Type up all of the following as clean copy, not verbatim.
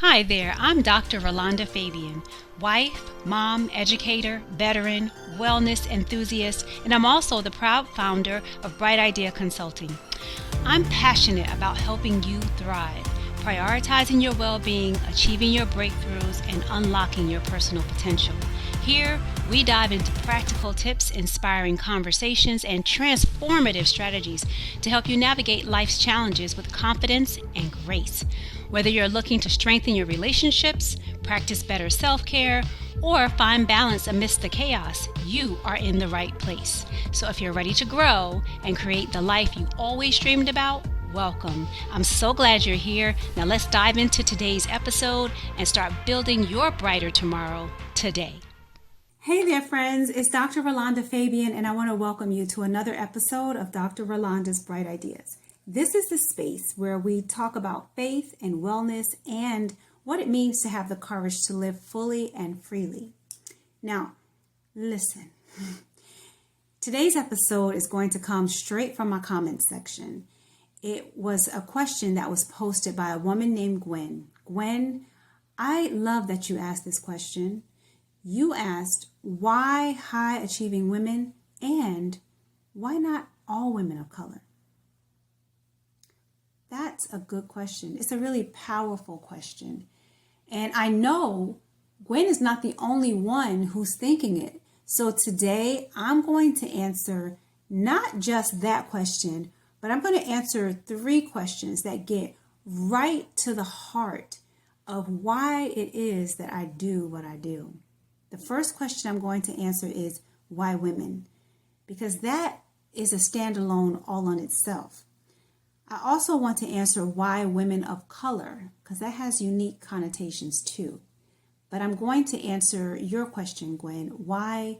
Hi there, I'm Dr. Rolanda Fabian, wife, mom, educator, veteran, wellness enthusiast, and I'm also the proud founder of Bright Idea Consulting. I'm passionate about helping you thrive, prioritizing your well-being, achieving your breakthroughs, and unlocking your personal potential. Here, we dive into practical tips, inspiring conversations, and transformative strategies to help you navigate life's challenges with confidence and grace. Whether you're looking to strengthen your relationships, practice better self-care, or find balance amidst the chaos, you are in the right place. So if you're ready to grow and create the life you always dreamed about, welcome. I'm so glad you're here. Now let's dive into today's episode and start building your brighter tomorrow today. Hey there, friends. It's Dr. Rolanda Fabian, and I want to welcome you to another episode of Dr. Rolanda's Bright Ideas. This is the space where we talk about faith and wellness and what it means to have the courage to live fully and freely. Now, listen. Today's episode is going to come straight from my comments section. It was a question that was posted by a woman named Gwen. Gwen, I love that you asked this question. You asked, why high achieving women and why not all women of color? That's a good question. It's a really powerful question. And I know Gwen is not the only one who's thinking it. So today I'm going to answer not just that question, but I'm going to answer 3 questions that get right to the heart of why it is that I do what I do. The first question I'm going to answer is why women? Because that is a standalone all on itself. I also want to answer why women of color, because that has unique connotations too. But I'm going to answer your question, Gwen, why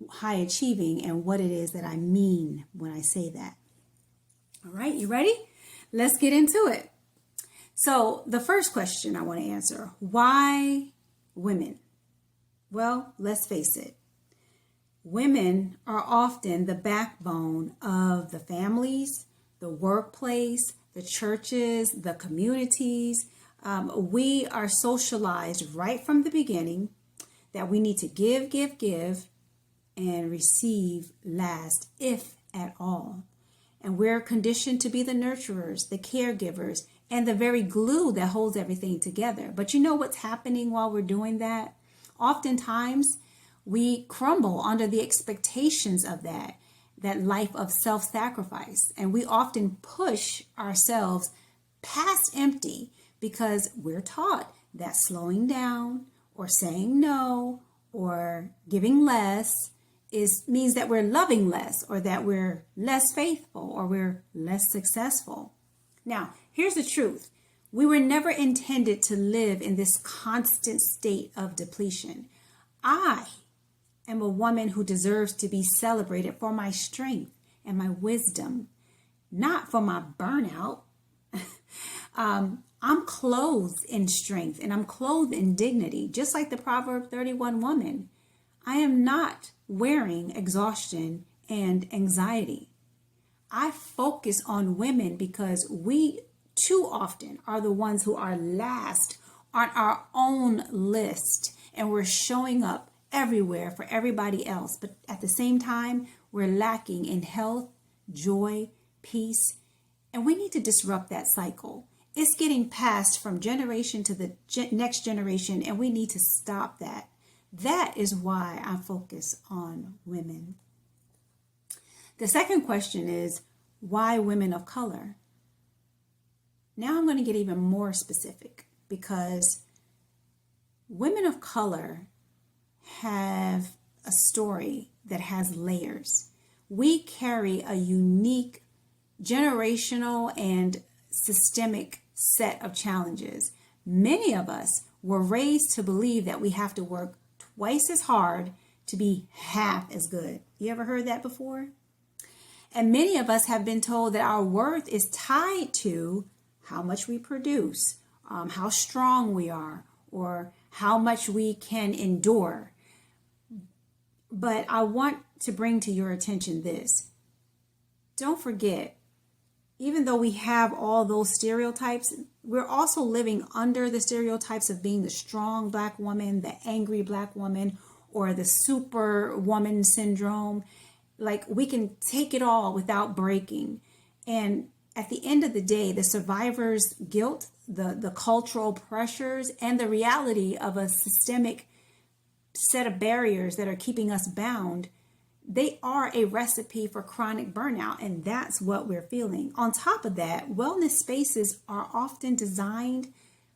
high achieving and what it is that I mean when I say that. All right, you ready? Let's get into it. So the first question I want to answer, why women? Well, let's face it. Women are often the backbone of the families, the workplace, the churches, the communities. We are socialized right from the beginning that we need to give, and receive last, if at all. And we're conditioned to be the nurturers, the caregivers, and the very glue that holds everything together. But you know what's happening while we're doing that? Oftentimes, we crumble under the expectations of that life of self-sacrifice. And we often push ourselves past empty because we're taught that slowing down or saying no or giving less means that we're loving less or that we're less faithful or we're less successful. Now, here's the truth. We were never intended to live in this constant state of depletion. I am a woman who deserves to be celebrated for my strength and my wisdom, not for my burnout. I'm clothed in strength and I'm clothed in dignity, just like the Proverb 31 woman. I am not wearing exhaustion and anxiety. I focus on women because we too often are the ones who are last on our own list, and we're showing up everywhere for everybody else. But at the same time, we're lacking in health, joy, peace, and we need to disrupt that cycle. It's getting passed from generation to the next generation, and we need to stop that. That is why I focus on women. The second question is, why women of color? Now I'm going to get even more specific because women of color have a story that has layers. We carry a unique generational and systemic set of challenges. Many of us were raised to believe that we have to work twice as hard to be half as good. You ever heard that before? And many of us have been told that our worth is tied to how much we produce, how strong we are, or how much we can endure. But I want to bring to your attention this. Don't forget, even though we have all those stereotypes, we're also living under the stereotypes of being the strong Black woman, the angry Black woman, or the superwoman syndrome. Like, we can take it all without breaking. And at the end of the day, the survivor's guilt, the cultural pressures, and the reality of a systemic set of barriers that are keeping us bound, they are a recipe for chronic burnout, and that's what we're feeling. On top of that, wellness spaces are often designed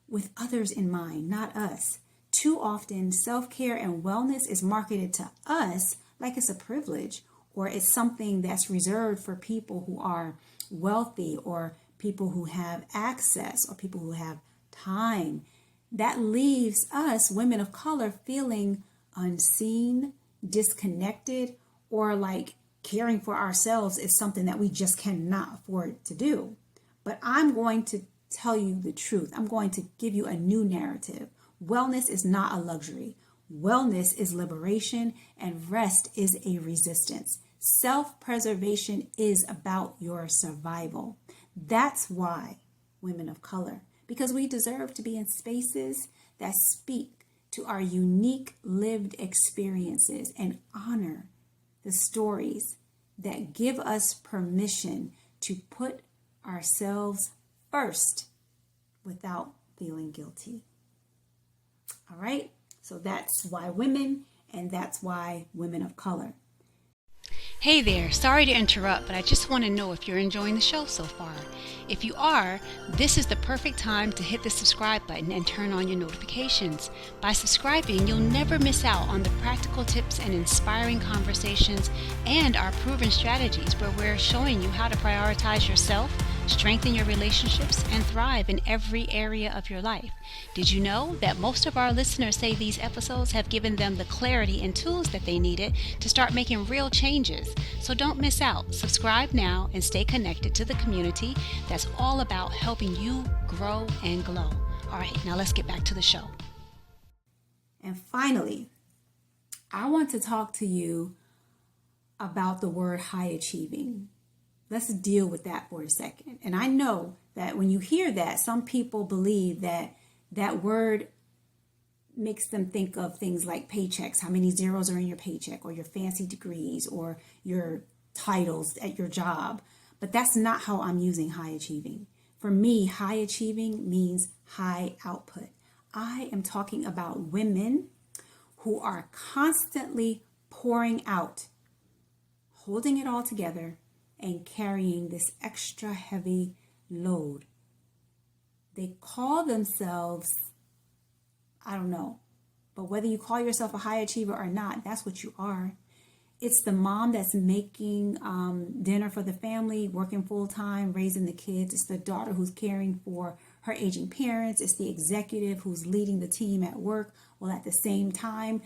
with others in mind, not us. Too often, self-care and wellness is marketed to us like it's a privilege, or it's something that's reserved for people who are wealthy, or people who have access, or people who have time. That leaves us, women of color, feeling unseen, disconnected, or like caring for ourselves is something that we just cannot afford to do. But I'm going to tell you the truth. I'm going to give you a new narrative. Wellness is not a luxury. Wellness is liberation, and rest is a resistance. Self-preservation is about your survival. That's why, women of color, because we deserve to be in spaces that speak to our unique lived experiences and honor the stories that give us permission to put ourselves first without feeling guilty. All right, so that's why women, and that's why women of color. Hey there, sorry to interrupt, but I just want to know if you're enjoying the show so far. If you are, this is the perfect time to hit the subscribe button and turn on your notifications. By subscribing, you'll never miss out on the practical tips and inspiring conversations and our proven strategies where we're showing you how to prioritize yourself, strengthen your relationships, and thrive in every area of your life. Did you know that most of our listeners say these episodes have given them the clarity and tools that they needed to start making real changes? So don't miss out. Subscribe now and stay connected to the community that's all about helping you grow and glow. All right, now let's get back to the show. And finally, I want to talk to you about the word high achieving. Let's deal with that for a second. And I know that when you hear that, some people believe that that word makes them think of things like paychecks, how many zeros are in your paycheck, or your fancy degrees, or your titles at your job. But that's not how I'm using high achieving. For me, high achieving means high output. I am talking about women who are constantly pouring out, holding it all together, and carrying this extra heavy load. They call themselves, I don't know, but whether you call yourself a high achiever or not, that's what you are. It's the mom that's making dinner for the family, working full time, raising the kids. It's the daughter who's caring for her aging parents. It's the executive who's leading the team at work while at the same time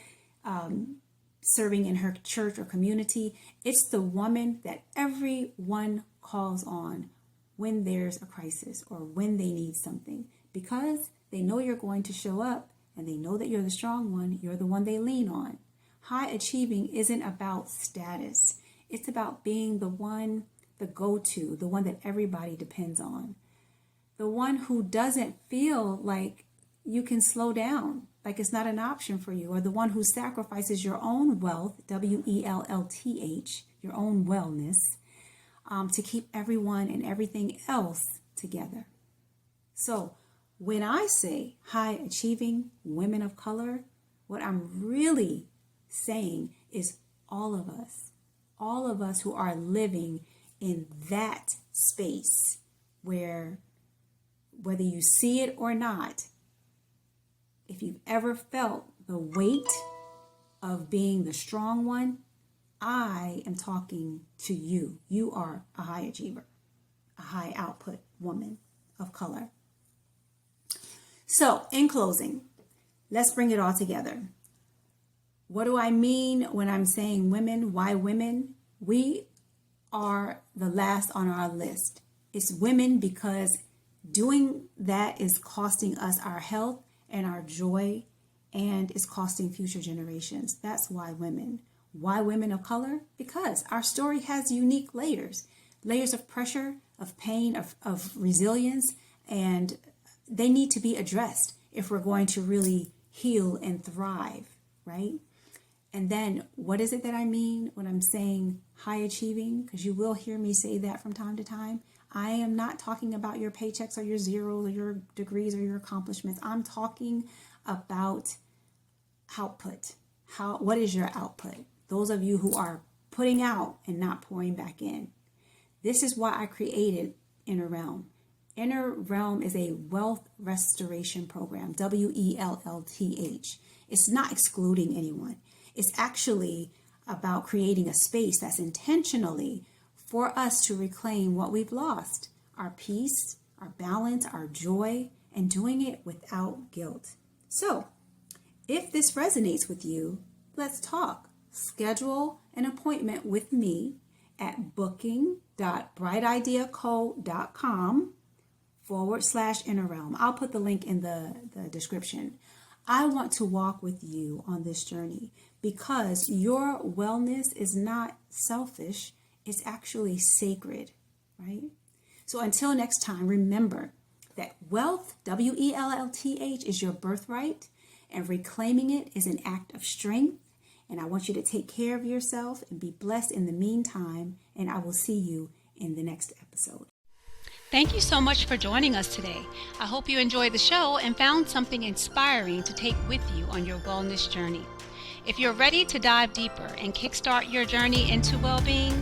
serving in her church or community. It's the woman that everyone calls on when there's a crisis or when they need something, because they know you're going to show up and they know that you're the strong one. You're the one they lean on. High achieving isn't about status. It's about being the one, the go-to, the one that everybody depends on. The one who doesn't feel like you can slow down, like it's not an option for you, or the one who sacrifices your own wealth, WELLTH, your own wellness, to keep everyone and everything else together. So when I say high achieving women of color, what I'm really saying is all of us who are living in that space where, whether you see it or not, if you've ever felt the weight of being the strong one, I am talking to you. You are a high achiever, a high output woman of color. So in closing, let's bring it all together. What do I mean when I'm saying women? Why women? We are the last on our list. It's women because doing that is costing us our health and our joy, and it's costing future generations. That's why women. Why women of color? Because our story has unique layers of pressure, of pain, of resilience, and they need to be addressed if we're going to really heal and thrive, right? And then what is it that I mean when I'm saying high achieving? Because you will hear me say that from time to time. I am not talking about your paychecks or your zeros or your degrees or your accomplishments. I'm talking about output. What is your output? Those of you who are putting out and not pouring back in. This is why I created Inner Realm. Inner Realm is a wealth restoration program, WELLTH. It's not excluding anyone. It's actually about creating a space that's intentionally for us to reclaim what we've lost, our peace, our balance, our joy, and doing it without guilt. So, if this resonates with you, let's talk. Schedule an appointment with me at booking.brightideaco.com/inner realm. I'll put the link in the description. I want to walk with you on this journey because your wellness is not selfish. It's actually sacred, right? So until next time, remember that wealth, WELLTH, is your birthright, and reclaiming it is an act of strength. And I want you to take care of yourself and be blessed in the meantime. And I will see you in the next episode. Thank you so much for joining us today. I hope you enjoyed the show and found something inspiring to take with you on your wellness journey. If you're ready to dive deeper and kickstart your journey into well-being,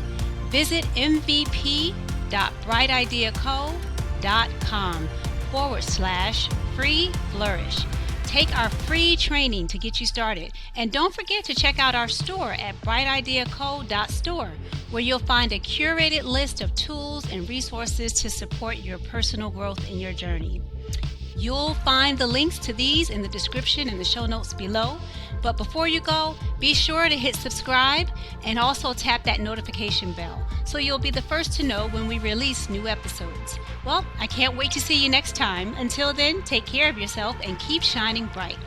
visit mvp.brightideaco.com/free flourish. Take our free training to get you started. And don't forget to check out our store at brightideaco.store, where you'll find a curated list of tools and resources to support your personal growth in your journey. You'll find the links to these in the description and the show notes below. But before you go, be sure to hit subscribe and also tap that notification bell so you'll be the first to know when we release new episodes. Well, I can't wait to see you next time. Until then, take care of yourself and keep shining bright.